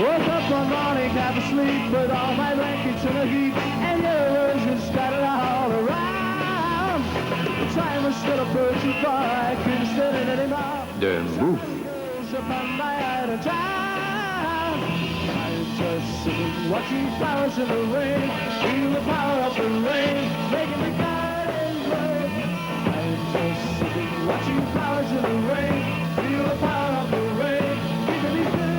Woke up one morning, half asleep, with all my blankets in a heap, and your roses scattered all around. The time was still approaching before I couldn't stand it anymore. De Move. Upon my out of town. I'm just sitting, watching flowers in the rain, feel the power of the rain, making the garden grow. I'm just sitting, watching flowers in the rain, feel the power of the rain, making me feel.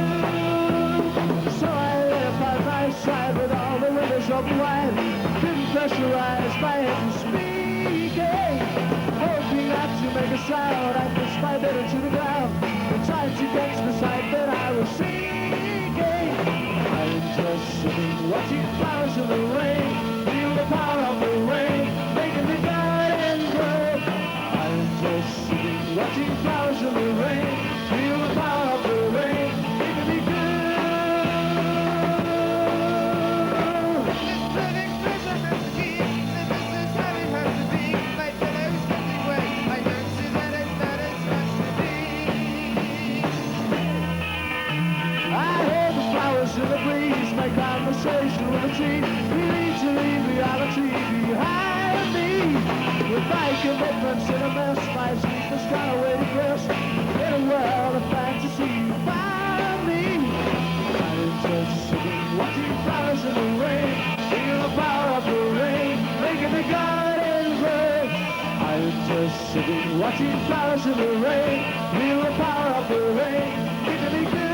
So I lay by my side with all the windows open wide, couldn't pressurize my head from speaking, hoping not to make a sound. I pushed my bitter to the ground. Time to get to the side that I was seeking. I'm just sitting, watching flowers in the rain, feel the power of the rain, making the garden grow. I'm just sitting, watching flowers in the rain, feel the power of the rain, making me good. Living prison has to be, and this is how it has to be. My fellow's getting wet, I don't see that it's not as much to be. I hear the flowers in the breeze, make conversation with the tree. We need to leave reality behind me. With my commitments in a mess, my sleepless kind of way to rest. In a world of fantasy, you find me. I'm just sitting, watching flowers in the rain, feel the power of the rain, making the garden grow. I'm just sitting, watching flowers in the rain, feel the power of the rain, making me good.